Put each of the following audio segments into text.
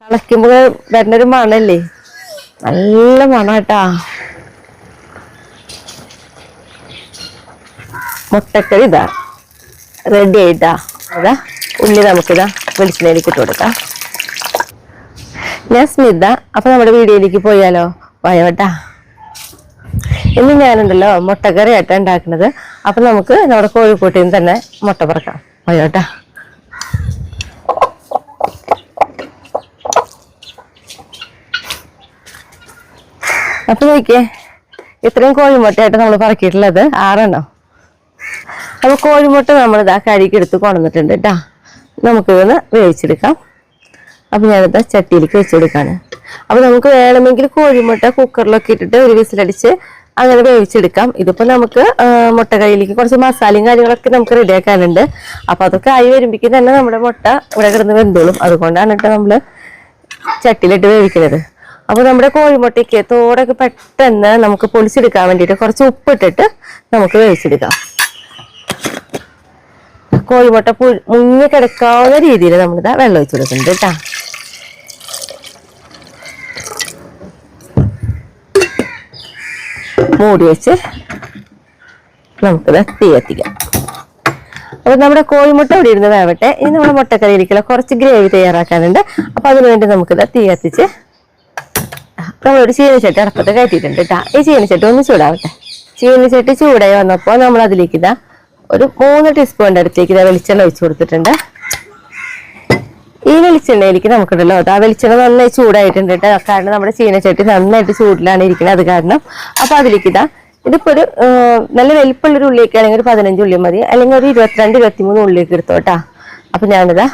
തിളയ്ക്കുമ്പോൾ വരുന്നൊരു മണല്ലേ, നല്ല മണം കേട്ടാ. മുട്ടക്കറി ഇതാ റെഡി ആയിട്ടാ. അതാ ഉള്ളി നമുക്കിതാ വെളിച്ചെണ്ണയിലേക്ക് ഇട്ട് കൊടുക്കാം. ഞാൻ സ്മിത. അപ്പൊ നമ്മുടെ വീഡിയോയിലേക്ക് പോയാലോ? പോയോട്ടാ. ഇന്ന് ഞാനുണ്ടല്ലോ മുട്ടക്കറി ആയിട്ടാ ഉണ്ടാക്കുന്നത്. അപ്പൊ നമുക്ക് നമ്മുടെ കോഴിക്കോട്ടിൽ നിന്ന് തന്നെ മുട്ട പറക്കാം. പോയോട്ടാ. അപ്പൊ നോക്കിയേ, ഇത്രയും കോഴിമുട്ടയായിട്ട് നമ്മൾ പറക്കിയിട്ടുള്ളത് 6 അപ്പൊ കോഴിമുട്ട നമ്മളിതാ കഴുകി എടുത്ത് കൊണ്ടുവന്നിട്ടുണ്ട് കേട്ടാ. നമുക്കിതൊന്ന് വേവിച്ചെടുക്കാം. അപ്പൊ ഞാനിതാ ചട്ടിയിലേക്ക് വെച്ചെടുക്കാണ്. അപ്പൊ നമുക്ക് വേണമെങ്കിൽ കോഴിമുട്ട കുക്കറിലൊക്കെ ഇട്ടിട്ട് ഒരു വിസിലടിച്ച് അങ്ങനെ വേവിച്ചെടുക്കാം. ഇതിപ്പോ നമുക്ക് മുട്ടക്കറിയിലേക്ക് കുറച്ച് മസാലയും കാര്യങ്ങളൊക്കെ നമുക്ക് റെഡിയാക്കാനുണ്ട്. അപ്പൊ അതൊക്കെ ആയി വരുമ്പോഴേക്കും തന്നെ നമ്മുടെ മുട്ട ഇവിടെ കിടന്ന് വെന്തോളും. അതുകൊണ്ടാണ് കേട്ടോ നമ്മള് ചട്ടിയിലിട്ട് വേവിക്കുന്നത്. അപ്പൊ നമ്മുടെ കോഴിമുട്ടയ്ക്ക് തോടൊക്കെ പെട്ടെന്ന് നമുക്ക് പൊളിച്ചെടുക്കാൻ വേണ്ടിയിട്ട് കുറച്ച് ഉപ്പിട്ടിട്ട് നമുക്ക് വേവിച്ചെടുക്കാം. കോഴിമുട്ട മുങ്ങി കിടക്കാവുന്ന രീതിയിൽ നമ്മളിതാ വെള്ളം ഒഴിച്ചു കൊടുക്കുന്നുണ്ട് കേട്ടാ. മൂടി വെച്ച് നമുക്കിത് തീ കത്തിക്കാം. അപ്പൊ നമ്മുടെ കോഴിമുട്ട ഇവിടെ ഇരുന്ന് വേവട്ടെ. ഇനി നമ്മുടെ മുട്ടക്കറിയിലേക്കുള്ള കുറച്ച് ഗ്രേവി തയ്യാറാക്കാനുണ്ട്. അപ്പൊ അതിനുവേണ്ടി നമുക്കിത് തീ കത്തിച്ച് നമ്മളൊരു ചീനച്ചട്ടി അടപ്പത്ത് കയറ്റിയിട്ടുണ്ട് കേട്ടാ. ഈ ചീനച്ചട്ടി ഒന്ന് ചൂടാവട്ടെ. ചീനച്ചട്ടി ചൂടായി വന്നപ്പോൾ നമ്മൾ അതിലേക്ക് ഇതാ ഒരു 3 ടീസ്പൂണിന്റെ അടുത്തേക്ക് ഇതാ വെളിച്ചെണ്ണ ഒഴിച്ചു കൊടുത്തിട്ടുണ്ട്. ഈ വെളിച്ചെണ്ണയിലേക്ക് നമുക്കുണ്ടല്ലോ ആ വെളിച്ചെണ്ണ നന്നായി ചൂടായിട്ടുണ്ട് കേട്ടോ. കാരണം നമ്മുടെ ചീനച്ചട്ടി നന്നായിട്ട് ചൂടിലാണ് ഇരിക്കുന്നത്, അത് കാരണം. അപ്പൊ അതിലേക്ക് ഇതാ ഇതിപ്പോ ഒരു നല്ല വലിപ്പമുള്ളൊരു ഉള്ളിയൊക്കെ ആണെങ്കിൽ ഒരു 15 ഉള്ളി മതി, അല്ലെങ്കിൽ ഒരു 22-23 ഉള്ളിയൊക്കെ എടുത്തോട്ടാ. അപ്പൊ ഞാനിതാ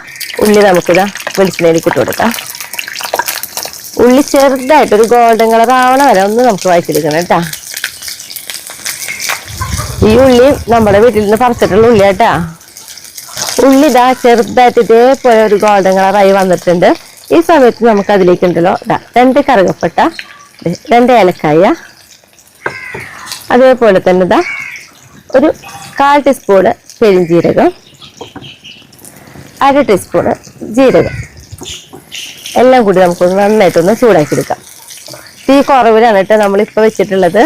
ഉള്ളി നമുക്കിതാ വെളിച്ചെണ്ണയിലേക്ക് ഇട്ട് കൊടുക്കാം. ഉള്ളി ചെറുതായിട്ടൊരു ഗോൾഡൻ കളർ ആവണ വരെ ഒന്ന് നമുക്ക് വഴറ്റിയെടുക്കണം കേട്ടാ. ഈ ഉള്ളി നമ്മുടെ വീട്ടിൽ നിന്ന് പറിച്ചിട്ടുള്ള ഉള്ളി കേട്ടാ. ഉള്ളി ഇതാ ചെറുതായിട്ട് ഇതേപോലെ ഒരു ഗോൾഡൻ കളറായി വന്നിട്ടുണ്ട്. ഈ സമയത്ത് നമുക്ക് അതിലേക്ക് ഉണ്ടല്ലോ 2 കറുകപ്പട്ട, 2 ഏലക്കായ, അതേപോലെ തന്നെ ഇതാ ഒരു 1/4 ടീസ്പൂണ് പെരിഞ്ജീരകം, 1/2 ടീസ്പൂണ് ജീരകം, എല്ലാം കൂടി നമുക്കൊന്ന് നന്നായിട്ടൊന്ന് ചൂടാക്കി എടുക്കാം. തീ കുറവിലാണ് കേട്ടോ നമ്മളിപ്പോ വെച്ചിട്ടുള്ളത്.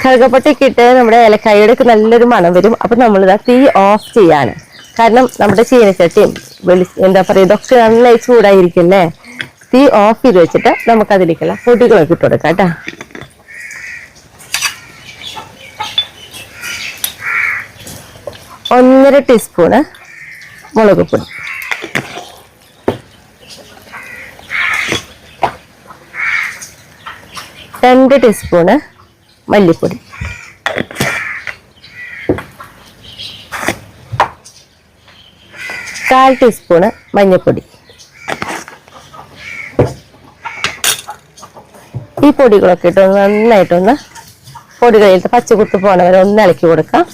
കറുകപ്പട്ടയൊക്കെ ഇട്ട് നമ്മുടെ ഏലക്കായയുടെ നല്ലൊരു മണം വരും. അപ്പൊ നമ്മളിതാ തീ ഓഫ് ചെയ്യാണ്. കാരണം നമ്മുടെ ചീനച്ചട്ടിയും എന്താ പറയുക ഇതൊക്കെ നന്നായി ചൂടായിരിക്കല്ലേ. തീ ഓഫ് ചെയ്ത് വെച്ചിട്ട് നമുക്ക് അതിലേക്കുള്ള പൊടികളൊക്കെ ഇട്ട് കൊടുക്കാം കേട്ടാ. ഒന്നര ടീസ്പൂണ് മുളക് പൊടി, 2 ടീസ്പൂണ് മല്ലിപ്പൊടി, 1/4 ടീസ്പൂണ് മഞ്ഞൾപ്പൊടി. ഈ പൊടികളൊക്കെ ഇട്ട് നന്നായിട്ടൊന്ന് പൊടികളിലത്തെ പച്ചക്കുത്ത് പോണവരെ ഒന്ന് ഇളക്കി കൊടുക്കാം.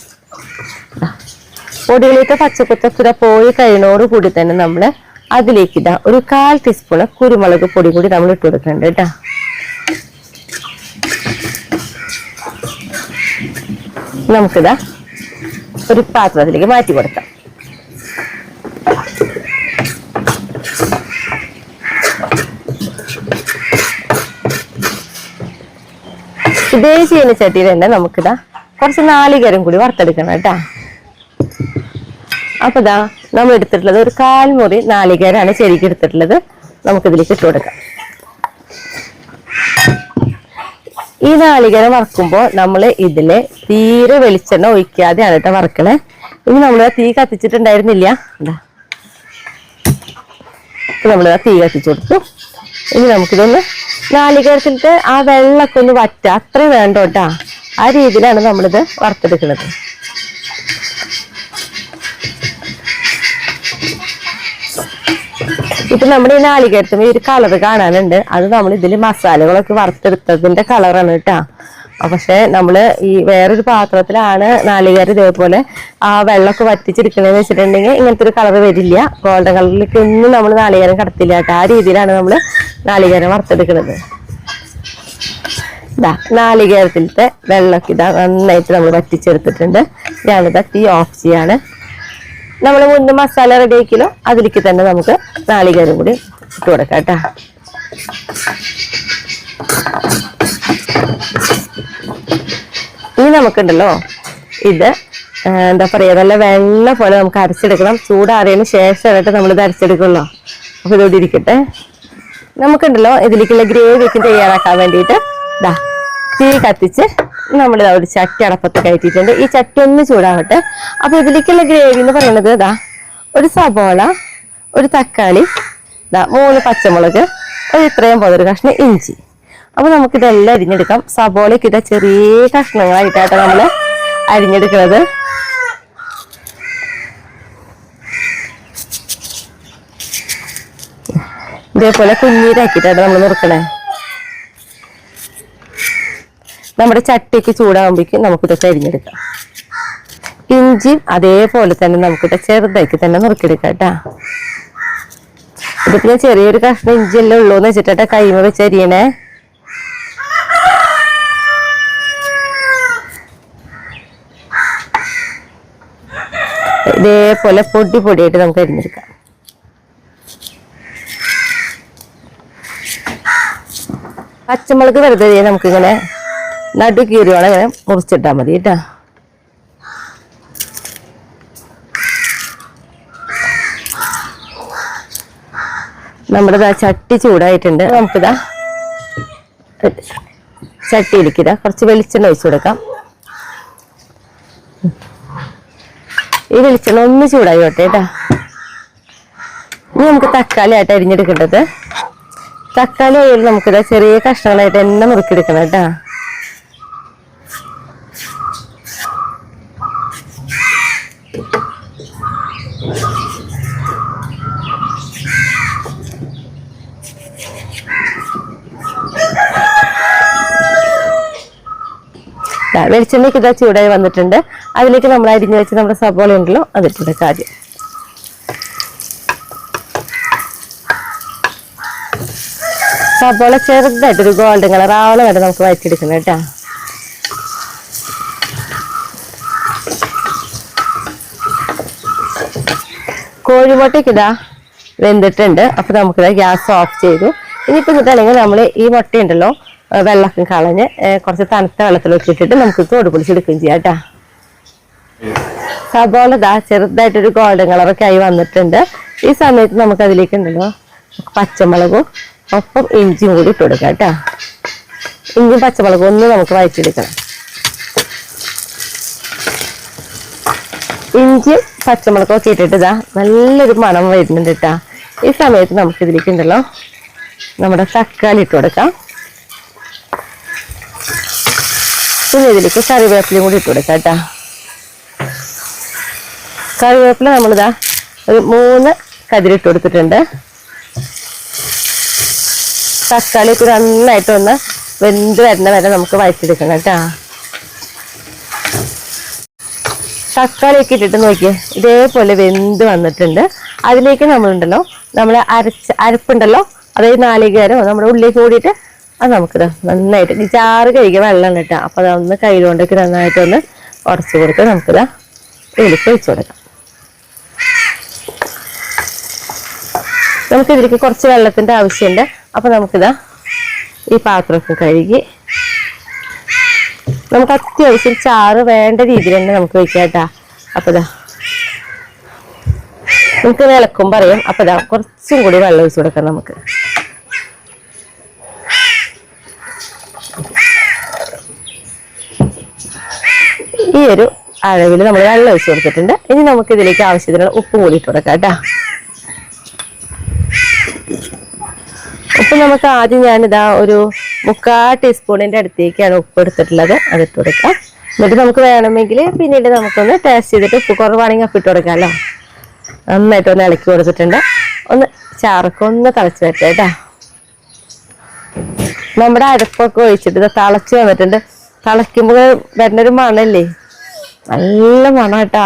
പൊടികളിലത്തെ പച്ചക്കുത്തൊക്കെ പോയി കഴിയുന്നതോട് കൂടി തന്നെ നമ്മൾ അതിലേക്ക് ഇതാ ഒരു 1/4 ടീസ്പൂണ് കുരുമുളക് പൊടി കൂടി നമ്മൾ ഇട്ട് കൊടുക്കുന്നുണ്ട് കേട്ടാ. നമുക്കിതാ ഒരു പാത്രത്തിലേക്ക് മാറ്റി കൊടുക്കാം. ഇതേ ചീനച്ചട്ടിയിൽ തന്നെ നമുക്കിതാ കുറച്ച് നാളികേരം കൂടി വറുത്തെടുക്കണം കേട്ടാ. അപ്പൊ ഇതാ നമ്മൾ എടുത്തിട്ടുള്ളത് ഒരു 1/4 മുറി നാളികേരാണ് ശരിക്കും എടുത്തിട്ടുള്ളത്. നമുക്കിതിലേക്ക് ഇട്ട് കൊടുക്കാം. ഈ നാളികേരം വറക്കുമ്പോൾ നമ്മൾ ഇതില് തീരെ വെളിച്ചെണ്ണ ഒഴിക്കാതെയാണ് കേട്ടോ വറക്കണേ. ഇനി നമ്മൾ തീ കത്തിച്ചിട്ടുണ്ടായിരുന്നില്ല, നമ്മൾ തീ കത്തിച്ചു കൊടുത്തു. ഇനി നമുക്കിതൊന്ന് നാളികേരത്തിലത്തെ ആ വെള്ളമൊക്കെ ഒന്ന് വറ്റ അത്രയും വേണ്ട കേട്ടാ. ആ രീതിയിലാണ് നമ്മളിത് വറുത്തെടുക്കുന്നത്. ഇപ്പൊ നമ്മുടെ ഈ നാളികേരത്തിന് ഒരു കളർ കാണാനുണ്ട്. അത് നമ്മൾ ഇതിൽ മസാലകളൊക്കെ വറുത്തെടുത്തതിന്റെ കളറാണ് കേട്ടാ. പക്ഷെ നമ്മള് ഈ വേറൊരു പാത്രത്തിലാണ് നാളികേരം ഇതേപോലെ ആ വെള്ളമൊക്കെ വറ്റിച്ചെടുക്കണെന്ന് വെച്ചിട്ടുണ്ടെങ്കിൽ ഇങ്ങനത്തെ ഒരു കളർ വരില്ല. ഗോൾഡൻ കളറിലേക്ക് ഒന്നും നമ്മൾ നാളികേരം കടത്തില്ല കേട്ടോ. ആ രീതിയിലാണ് നമ്മൾ നാളികേരം വറുത്തെടുക്കുന്നത്. ഇതാ നാളികേരത്തിലത്തെ വെള്ളമൊക്കെ ഇതാ നന്നായിട്ട് നമ്മൾ വറ്റിച്ചെടുത്തിട്ടുണ്ട്. ഞാനിതാ തീ ഓഫ് ചെയ്യാണ്. നമ്മൾ മുന്നേ മസാല റെഡി ആക്കിയല്ലോ അതിലേക്ക് തന്നെ നമുക്ക് നാളികേരം കൂടി ഇട്ട് കൊടുക്കാം കേട്ടോ. ഇനി നമുക്കുണ്ടല്ലോ ഇത് എന്താ പറയാ, നല്ല വെണ്ണ പോലെ നമുക്ക് അരച്ചെടുക്കണം. ചൂടാറിയതിന് ശേഷമായിട്ട് നമ്മളിത് അരച്ചെടുക്കുമല്ലോ. അപ്പൊ ഇതോടെ ഇരിക്കട്ടെ. നമുക്കുണ്ടല്ലോ ഇതിലേക്കുള്ള ഗ്രേവി ഒക്കെ തയ്യാറാക്കാൻ വേണ്ടിയിട്ട് തീ കത്തിച്ച് നമ്മൾ ഒരു ചട്ടി അടപ്പത്ത് കയറ്റിയിട്ടുണ്ട്. ഈ ചട്ടി ഒന്ന് ചൂടാവട്ടെ. അപ്പൊ ഇതിലേക്കുള്ള ഗ്രേവി എന്ന് പറയുന്നത് ഒരു സബോള, ഒരു തക്കാളി, 3 പച്ചമുളക്, ഇത്രയും പോലെ ഒരു കഷ്ണം ഇഞ്ചി. അപ്പൊ നമുക്കിതെല്ലാം അരിഞ്ഞെടുക്കാം. സബോളയ്ക്ക് ചെറിയ കഷ്ണങ്ങളായിട്ടാണ് നമ്മൾ അരിഞ്ഞെടുക്കുന്നത്. ഇതേപോലെ കുഞ്ഞീരാക്കിയിട്ടാണ് നമ്മൾ നുറുക്കണേ. നമ്മുടെ ചട്ടിക്ക് ചൂടാകുമ്പോഴേക്കും നമുക്കിതൊക്കെ അരിഞ്ഞെടുക്കാം. ഇഞ്ചി അതേപോലെ തന്നെ നമുക്കിട്ട് ചെറുതാക്കി തന്നെ നുറുക്കിയെടുക്കാം കേട്ടാ. ഇതിപ്പോ ഞാൻ ചെറിയൊരു കഷ്ണം ഇഞ്ചിയല്ലേ ഉള്ളൂന്ന് വെച്ചിട്ടാ കൈമ വെച്ച് അരിയണേ. ഇതേപോലെ പൊടിയായിട്ട് നമുക്ക് അരിഞ്ഞെടുക്കാം. പച്ചമുളക് വെറുതെ നമുക്കിങ്ങനെ നടു കീറിയോളം ഇങ്ങനെ മുറിച്ചിട്ടാൽ മതി കേട്ടാ. നമ്മുടെ ചട്ടി ചൂടായിട്ടുണ്ട്. നമുക്കിതാ ചട്ടിയിലേക്കിതാ കുറച്ച് വെളിച്ചെണ്ണ ഒഴിച്ചു കൊടുക്കാം. ഈ വെളിച്ചെണ്ണ ഒന്ന് ചൂടായി വട്ടെ കേട്ടാ. ഇനി നമുക്ക് തക്കാളി ആയിട്ട് അരിഞ്ഞെടുക്കേണ്ടത്. തക്കാളി ആയാലും നമുക്കിതാ ചെറിയ കഷ്ണങ്ങളായിട്ട് തന്നെ മുറുക്കിയെടുക്കണം കേട്ടാ. വെളിച്ചെണ്ണയ്ക്ക് ഇതാ ചൂടായി വന്നിട്ടുണ്ട്. അതിലേക്ക് നമ്മൾ അരിഞ്ഞു വെച്ച് നമ്മുടെ സബോള ഉണ്ടല്ലോ അതിട്ടെടുക്കാം ആദ്യം. സബോള ചെറുതായിട്ടൊരു ഗോൾഡൻ കളർ ആവണം വരെ നമുക്ക് വഴറ്റിയെടുക്കണം കേട്ടാ. കോഴിമുട്ടയ്ക്ക് ഇതാ വെന്തിട്ടുണ്ട്. അപ്പൊ നമുക്കിതാ ഗ്യാസ് ഓഫ് ചെയ്തു. ഇനിയിപ്പോ എന്നിട്ടാണെങ്കിൽ നമ്മൾ ഈ മുട്ടയുണ്ടല്ലോ വെള്ളമൊക്കെ കളഞ്ഞ് കുറച്ച് തണുത്ത വെള്ളത്തിൽ വെച്ചിട്ടിട്ട് നമുക്ക് തോട് പൊളിച്ചെടുക്കുകയും ചെയ്യാം കേട്ടാ. സബോള ചെറുതായിട്ടൊരു ഗോൾഡൻ കളറൊക്കെ ആയി വന്നിട്ടുണ്ട്. ഈ സമയത്ത് നമുക്ക് അതിലേക്ക് ഉണ്ടല്ലോ പച്ചമുളകും ഒപ്പം ഇഞ്ചിയും കൂടി ഇട്ട് കൊടുക്കാം കേട്ടാ. ഇഞ്ചിയും പച്ചമുളകും ഒന്ന് നമുക്ക് വഴറ്റിയെടുക്കണം. ഇഞ്ചി പച്ചമുളകൊക്കെ ഇട്ടിട്ട് നല്ലൊരു മണം വരുന്നുണ്ട് കേട്ടാ. ഈ സമയത്ത് നമുക്ക് ഇതിലേക്ക് ഉണ്ടല്ലോ നമ്മുടെ തക്കാളി ഇട്ട് കൊടുക്കാം. പിന്നെ ഇതിലേക്ക് കറിവേപ്പിലയും കൂടി ഇട്ട് കൊടുക്കാം കേട്ടാ. കറിവേപ്പില നമ്മളിതാ ഒരു 3 കതിരിട്ട് കൊടുത്തിട്ടുണ്ട്. തക്കാളിക്ക് നന്നായിട്ട് ഒന്ന് വെന്ത് വരുന്ന വരെ നമുക്ക് വഴറ്റിയെടുക്കണം കേട്ടാ. തക്കാളിയൊക്കെ ഇട്ടിട്ട് നോക്കിയേ ഇതേപോലെ വെന്ത് വന്നിട്ടുണ്ട്. അതിലേക്ക് നമ്മളുണ്ടല്ലോ നമ്മൾ അരപ്പുണ്ടല്ലോ, അതായത് നാളികേരം നമ്മുടെ ഉള്ളിലേക്ക് കൂടിയിട്ട് അത് നമുക്കിത് നന്നായിട്ട് ചാറ് കഴുകിയ വെള്ളം കിട്ടാം. അപ്പൊ അതൊന്ന് കയ്യിലുകൊണ്ടൊക്കെ നന്നായിട്ടൊന്ന് ഉടച്ചു കൊടുത്ത് നമുക്കിതാ ഇതിലേക്ക് ഒഴിച്ചു കൊടുക്കാം. നമുക്ക് ഇതിലേക്ക് കുറച്ച് വെള്ളത്തിന്റെ ആവശ്യമുണ്ട്. അപ്പൊ നമുക്കിതാ ഈ പാത്രമൊക്കെ കഴുകി നമുക്ക് അത്യാവശ്യം ചാറ് വേണ്ട രീതിയിൽ തന്നെ നമുക്ക് വെക്കാം കേട്ടാ. അപ്പൊ നമുക്ക് വിളക്കും പറയും. അപ്പൊ കുറച്ചും കൂടി വെള്ളം ഒഴിച്ചു കൊടുക്കാം നമുക്ക്. ഈ ഒരു അളവിൽ നമ്മൾ വെള്ളം ഒഴിച്ചു കൊടുത്തിട്ടുണ്ട്. ഇനി നമുക്ക് ഇതിലേക്ക് ആവശ്യത്തിനുള്ള ഉപ്പും കൂടി ഇട്ട് കൊടുക്കാം കേട്ടാ. ഉപ്പ് നമുക്ക് ആദ്യം ഞാനിതാ ഒരു 3/4 ടീസ്പൂണിന്റെ അടുത്തേക്കാണ് ഉപ്പ് എടുത്തിട്ടുള്ളത്. അതിട്ട് കൊടുക്കാം. എന്നിട്ട് നമുക്ക് വേണമെങ്കിൽ പിന്നീട് നമുക്കൊന്ന് ടേസ്റ്റ് ചെയ്തിട്ട് ഉപ്പ് കുറവാണെങ്കിൽ അപ്പം ഇട്ട് കൊടുക്കാമല്ലോ. നന്നായിട്ട് ഒന്ന് ഇളക്കി കൊടുത്തിട്ടുണ്ട്. ഒന്ന് ചാറൊക്കെ ഒന്ന് തിളച്ച് വരട്ടെ കേട്ടാ. നമ്മുടെ അരപ്പൊക്കെ ഒഴിച്ചിട്ട് ഇത് തിളച്ച് വന്നിട്ടുണ്ട്. തിളയ്ക്കുമ്പോൾ വരുന്നൊരു മണല്ലേ, നല്ല മണം കേട്ടാ.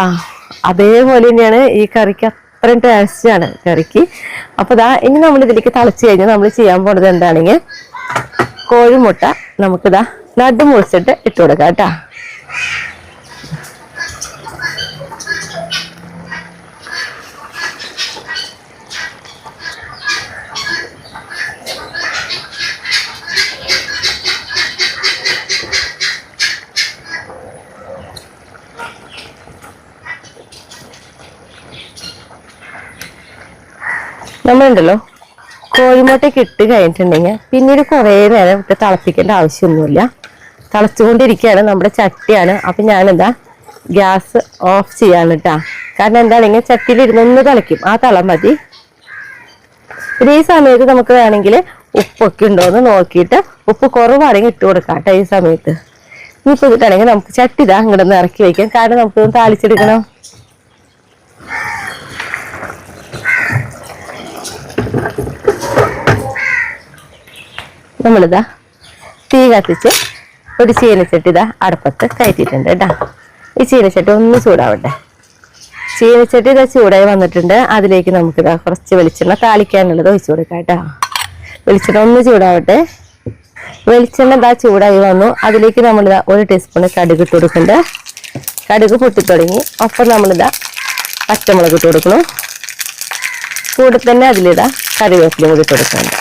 അതേപോലെ തന്നെയാണ് ഈ കറിക്ക്, അത്രയും ടേസ്റ്റാണ് കറിക്ക്. അപ്പൊ ഇനി നമ്മൾ ഇതിലേക്ക് തിളച്ച് കഴിഞ്ഞാൽ നമ്മൾ ചെയ്യാൻ പോണത് എന്താണെങ്കിൽ കോഴിമുട്ട നമുക്കിതാ നടു മുറിച്ചിട്ട് ഇട്ട് കൊടുക്കാം കേട്ടാ. നമ്മളുണ്ടല്ലോ കോഴിമുട്ടയ്ക്ക് ഇട്ട് കഴിഞ്ഞിട്ടുണ്ടെങ്കിൽ പിന്നീട് കുറേ നേരം ഇട്ട് തിളപ്പിക്കേണ്ട ആവശ്യമൊന്നുമില്ല. തിളച്ചുകൊണ്ടിരിക്കുകയാണ്, നമ്മുടെ ചട്ടിയാണ്. അപ്പം ഞാനെന്താ ഗ്യാസ് ഓഫ് ചെയ്യാണ് കേട്ടാ. കാരണം എന്താണെങ്കിൽ ചട്ടിയിൽ ഇരുന്നൊന്ന് തിളയ്ക്കും, ആ തളം മതി. പിന്നെ ഈ സമയത്ത് നമുക്ക് വേണമെങ്കിൽ ഉപ്പൊക്കെ ഉണ്ടോയെന്ന് നോക്കിയിട്ട് ഉപ്പ് കുറവാണെങ്കിൽ ഇട്ട് കൊടുക്കാം കേട്ടോ. ഈ സമയത്ത് ഇനിയിപ്പോൾ ഇട്ടാണെങ്കിൽ നമുക്ക് ചട്ടി ഇതാ ഇങ്ങോട്ട് ഇറക്കി വയ്ക്കാം, കാരണം നമുക്കൊന്ന് താളിച്ചെടുക്കണം. നമ്മളിതാ തീ കത്തിച്ച് ഒരു ചീനച്ചട്ടി ഇതാ അടുപ്പത്ത് കയറ്റിയിട്ടുണ്ട് കേട്ടോ. ഈ ചീനച്ചട്ടി ഒന്ന് ചൂടാവട്ടെ. ചീനച്ചട്ടി ഇതാ ചൂടായി വന്നിട്ടുണ്ട്. അതിലേക്ക് നമുക്കിതാ കുറച്ച് വെളിച്ചെണ്ണ താളിക്കാനുള്ളത് ഒഴിച്ചു കൊടുക്കാം കേട്ടോ. വെളിച്ചെണ്ണ ഒന്ന് ചൂടാവട്ടെ. വെളിച്ചെണ്ണ ഇതാ ചൂടായി വന്നു. അതിലേക്ക് നമ്മളിതാ 1 ടീസ്പൂൺ കടുക് ഇട്ട് കൊടുക്കുന്നുണ്ട്. കടുക് പൊട്ടിത്തുടങ്ങി. ഒപ്പം നമ്മളിതാ പച്ചമുളക് ഇട്ട് കൊടുക്കണം. കൂടെ തന്നെ അതിലിതാ കറിവേപ്പില കൂടി ഇട്ട് കൊടുക്കുന്നുണ്ട്.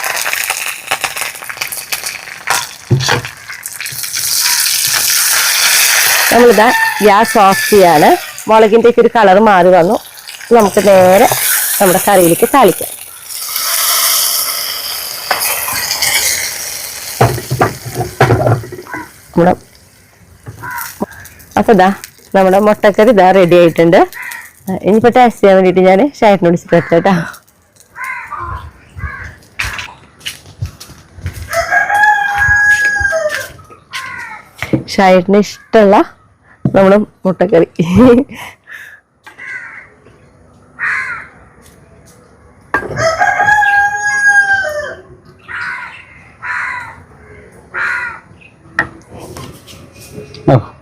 നമ്മളിതാ ഗ്യാസ് ഓഫ് ചെയ്യാണ്. മുളകിൻ്റെ ഒക്കെ ഒരു കളർ മാറി വന്നു. നമുക്ക് നേരെ നമ്മുടെ കറിയിലേക്ക് താളിക്കാം. അപ്പോൾ ഇതാ നമ്മുടെ മുട്ടക്കറി ഇതാ റെഡി ആയിട്ടുണ്ട്. ഇനിയിപ്പോൾ ടേസ്റ്റ് ചെയ്യാൻ വേണ്ടിയിട്ട് ഞാൻ ഷായിട്ടിനോട് വെച്ചേട്ടാ. ഷായിട്ടിന് ഇഷ്ടമുള്ള നമ്മുടെ മുട്ടക്കറി.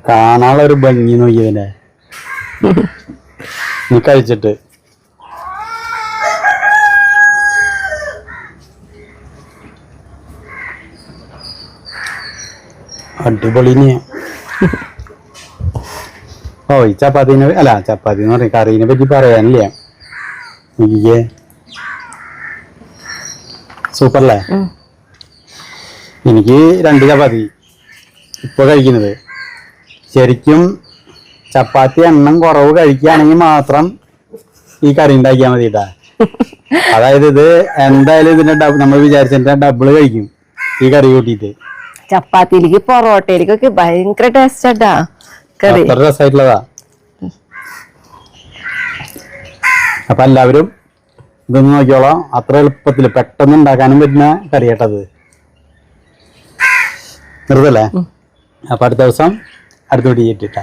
കാണാനുള്ള ഒരു ഭംഗി നോക്കിയതിനെ നീ കഴിച്ചിട്ട്. അടിപൊളി. ഓ ഈ ചപ്പാത്തിനെ അല്ല ചപ്പാത്തി എന്ന് പറയും കറീനെ പറ്റി പറയാനില്ലേ. നോക്കിക്കേ സൂപ്പറല്ലേ. എനിക്ക് 2 ചപ്പാത്തി ഇപ്പൊ കഴിക്കുന്നത്. ശരിക്കും ചപ്പാത്തി എണ്ണം കുറവ് കഴിക്കുകയാണെങ്കിൽ മാത്രം ഈ കറി ഉണ്ടാക്കിയാൽ മതി കേട്ടാ. അതായത് ഇത് എന്തായാലും ഇതിന്റെ നമ്മൾ വിചാരിച്ചതിന്റെ ഡബിള് കഴിക്കും ഈ കറി കൂട്ടിയിട്ട്. ചപ്പാത്തിയിലേക്ക് പൊറോട്ടയിലേക്കൊക്കെ ഭയങ്കര ടേസ്റ്റ് ആട്ടാ കറി. അത്ര രസമായിട്ടുള്ളതാ. അപ്പൊ എല്ലാവരും ഇതൊന്ന് നോക്കിയോളാം. അത്ര എളുപ്പത്തില് പെട്ടെന്ന് ഉണ്ടാക്കാനും പറ്റുന്ന കറി കേട്ടത്. നിർത്തല്ലേ. അപ്പൊ അടുത്ത ദിവസം അടുത്ത വീട്ടിൽ ഇട്ടിട്ടാ.